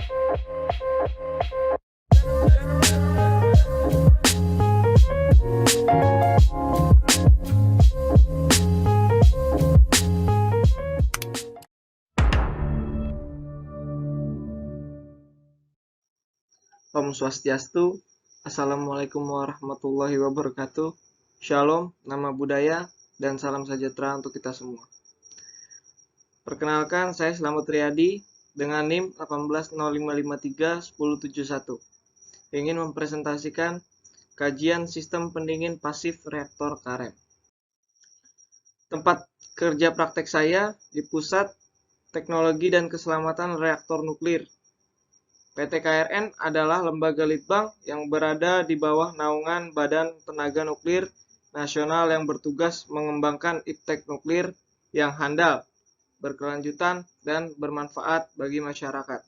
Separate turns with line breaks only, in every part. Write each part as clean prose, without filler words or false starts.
Om Swastiastu, Assalamualaikum warahmatullahi wabarakatuh, Shalom, nama budaya, dan salam sejahtera untuk kita semua. Perkenalkan, saya Slamet Riyadi dengan NIM 1805531071. Ingin mempresentasikan kajian sistem pendingin pasif reaktor KAREM. Tempat kerja praktek saya di Pusat Teknologi dan Keselamatan Reaktor Nuklir. PT KRN adalah lembaga litbang yang berada di bawah naungan Badan Tenaga Nuklir Nasional yang bertugas mengembangkan iptek nuklir yang handal, berkelanjutan, dan bermanfaat bagi masyarakat.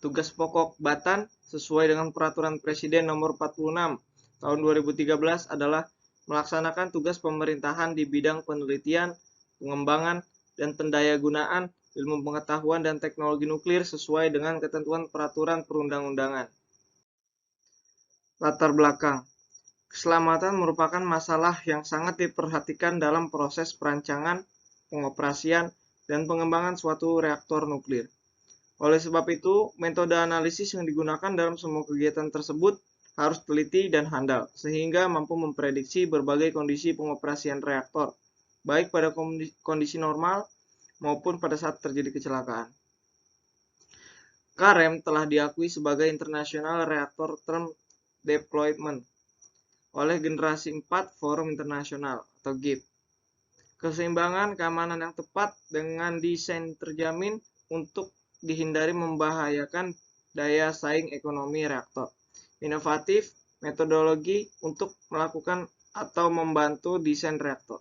Tugas pokok Batan sesuai dengan Peraturan Presiden Nomor 46 Tahun 2013 adalah melaksanakan tugas pemerintahan di bidang penelitian, pengembangan, dan pendayagunaan ilmu pengetahuan dan teknologi nuklir sesuai dengan ketentuan peraturan perundang-undangan. Latar belakang. Keselamatan merupakan masalah yang sangat diperhatikan dalam proses perancangan, pengoperasian, dan pengembangan suatu reaktor nuklir. Oleh sebab itu, metode analisis yang digunakan dalam semua kegiatan tersebut harus teliti dan handal, sehingga mampu memprediksi berbagai kondisi pengoperasian reaktor, baik pada kondisi normal maupun pada saat terjadi kecelakaan. KAREM telah diakui sebagai International Reactor Term Deployment oleh Generasi 4 Forum Internasional atau GIF. Keseimbangan keamanan yang tepat dengan desain terjamin untuk dihindari membahayakan daya saing ekonomi reaktor. Inovatif metodologi untuk melakukan atau membantu desain reaktor.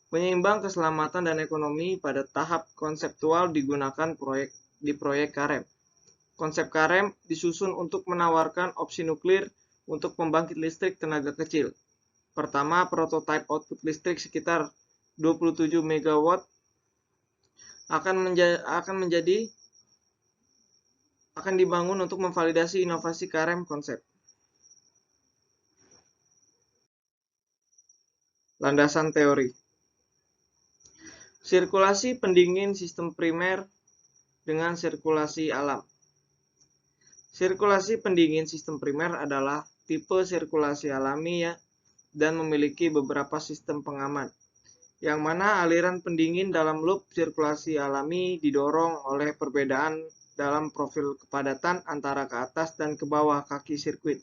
Penyeimbang keselamatan dan ekonomi pada tahap konseptual digunakan di proyek KAREM. Konsep KAREM disusun untuk menawarkan opsi nuklir untuk pembangkit listrik tenaga kecil. Pertama, prototipe output listrik sekitar 27 MW akan dibangun untuk memvalidasi inovasi KAREM konsep. Landasan teori. Sirkulasi pendingin sistem primer dengan sirkulasi alam. Sirkulasi pendingin sistem primer adalah tipe sirkulasi alami dan memiliki beberapa sistem pengaman, yang mana aliran pendingin dalam loop sirkulasi alami didorong oleh perbedaan dalam profil kepadatan antara ke atas dan ke bawah kaki sirkuit.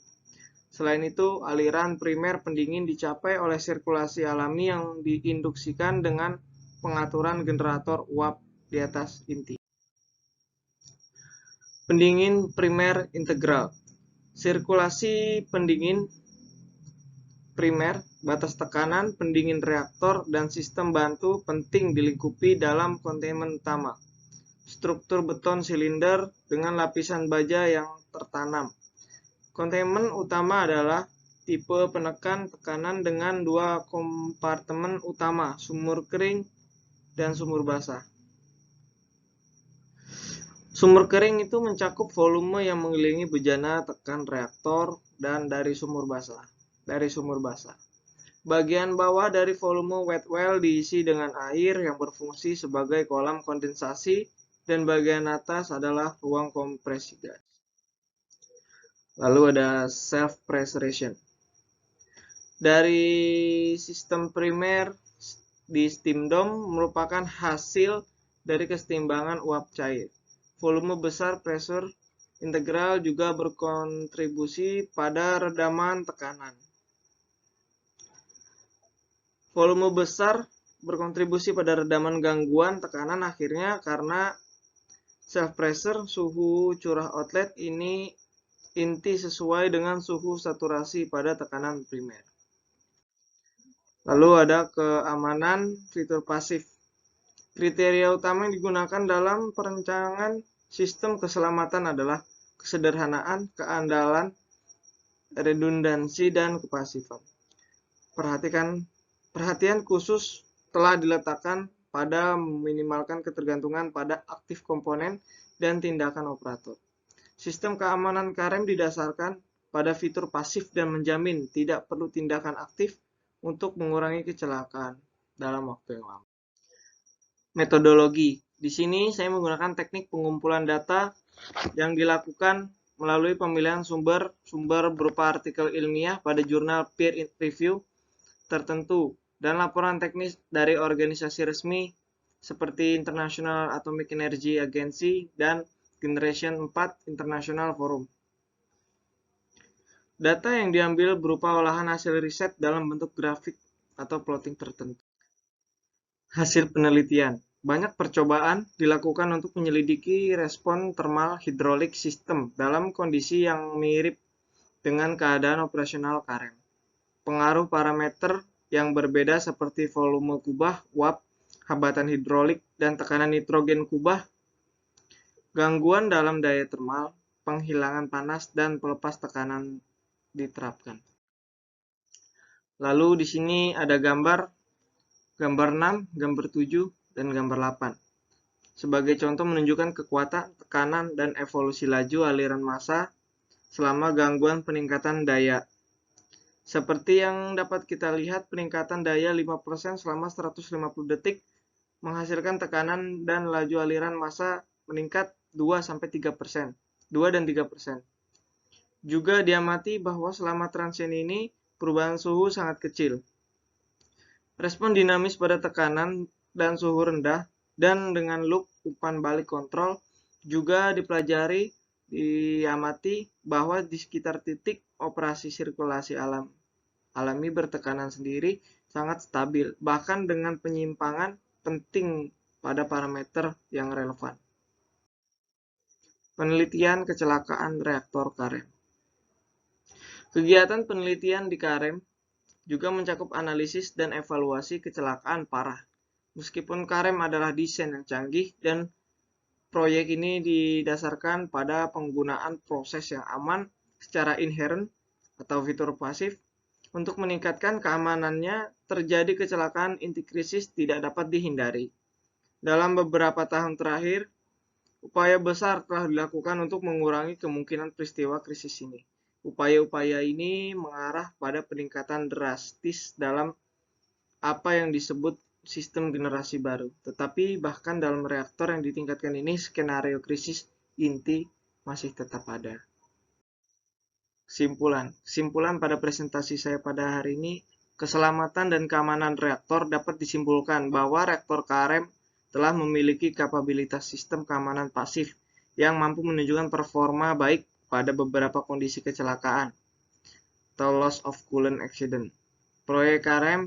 Selain itu, aliran primer pendingin dicapai oleh sirkulasi alami yang diinduksikan dengan pengaturan generator uap di atas inti. Pendingin primer integral. Sirkulasi pendingin primer, batas tekanan, pendingin reaktor, dan sistem bantu penting dilingkupi dalam kontainmen utama. Struktur beton silinder dengan lapisan baja yang tertanam. Kontainmen utama adalah tipe penekan tekanan dengan dua kompartemen utama, sumur kering dan sumur basah. Sumur kering itu mencakup volume yang mengelilingi bejana tekan reaktor dan dari sumur basah. Bagian bawah dari volume wet well diisi dengan air yang berfungsi sebagai kolam kondensasi dan bagian atas adalah ruang kompresi gas. Lalu ada self pressurization. Dari sistem primer di steam dome merupakan hasil dari kesetimbangan uap cair. Volume besar pressure integral juga berkontribusi pada redaman tekanan. Volume besar berkontribusi pada redaman gangguan tekanan akhirnya karena self pressure suhu curah outlet ini inti sesuai dengan suhu saturasi pada tekanan primer. Lalu ada keamanan fitur pasif. Kriteria utama yang digunakan dalam perencanaan sistem keselamatan adalah kesederhanaan, keandalan, redundansi, dan kepasifan. Perhatian khusus telah diletakkan pada meminimalkan ketergantungan pada aktif komponen dan tindakan operator. Sistem keamanan KREM didasarkan pada fitur pasif dan menjamin tidak perlu tindakan aktif untuk mengurangi kecelakaan dalam waktu yang lama. Metodologi. Di sini saya menggunakan teknik pengumpulan data yang dilakukan melalui pemilihan sumber berupa artikel ilmiah pada jurnal peer review tertentu dan laporan teknis dari organisasi resmi seperti International Atomic Energy Agency dan Generation 4 International Forum. Data yang diambil berupa olahan hasil riset dalam bentuk grafik atau plotting tertentu. Hasil penelitian. Banyak percobaan dilakukan untuk menyelidiki respon thermal hidrolik sistem dalam kondisi yang mirip dengan keadaan operasional KREM. Pengaruh parameter yang berbeda seperti volume kubah, uap, hambatan hidrolik, dan tekanan nitrogen kubah, gangguan dalam daya thermal, penghilangan panas, dan pelepas tekanan diterapkan. Lalu di sini ada gambar 6, gambar 7, dan gambar 8. Sebagai contoh menunjukkan kekuatan, tekanan, dan evolusi laju aliran massa selama gangguan peningkatan daya. Seperti yang dapat kita lihat, peningkatan daya 5% selama 150 detik menghasilkan tekanan dan laju aliran massa meningkat 2-3%. Juga diamati bahwa selama transien ini perubahan suhu sangat kecil. Respon dinamis pada tekanan dan suhu rendah dan dengan loop umpan balik kontrol juga diamati bahwa di sekitar titik operasi sirkulasi alami bertekanan sendiri sangat stabil, bahkan dengan penyimpangan penting pada parameter yang relevan. Penelitian kecelakaan reaktor KREM. Kegiatan penelitian di KREM juga mencakup analisis dan evaluasi kecelakaan parah. Meskipun KREM adalah desain yang canggih dan proyek ini didasarkan pada penggunaan proses yang aman secara inherent atau fitur pasif, untuk meningkatkan keamanannya, terjadi kecelakaan inti krisis tidak dapat dihindari. Dalam beberapa tahun terakhir, upaya besar telah dilakukan untuk mengurangi kemungkinan peristiwa krisis ini. Upaya-upaya ini mengarah pada peningkatan drastis dalam apa yang disebut sistem generasi baru. Tetapi bahkan dalam reaktor yang ditingkatkan ini, skenario krisis inti masih tetap ada. Kesimpulan pada presentasi saya pada hari ini, keselamatan dan keamanan reaktor dapat disimpulkan bahwa reaktor KREM telah memiliki kapabilitas sistem keamanan pasif yang mampu menunjukkan performa baik pada beberapa kondisi kecelakaan atau loss of coolant accident. Proyek KREM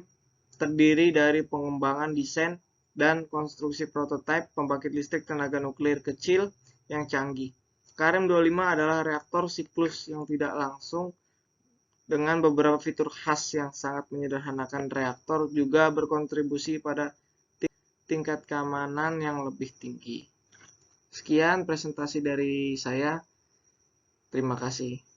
terdiri dari pengembangan desain dan konstruksi prototipe pembangkit listrik tenaga nuklir kecil yang canggih. KREM 25 adalah reaktor siklus yang tidak langsung dengan beberapa fitur khas yang sangat menyederhanakan reaktor, juga berkontribusi pada tingkat keamanan yang lebih tinggi. Sekian presentasi dari saya. Terima kasih.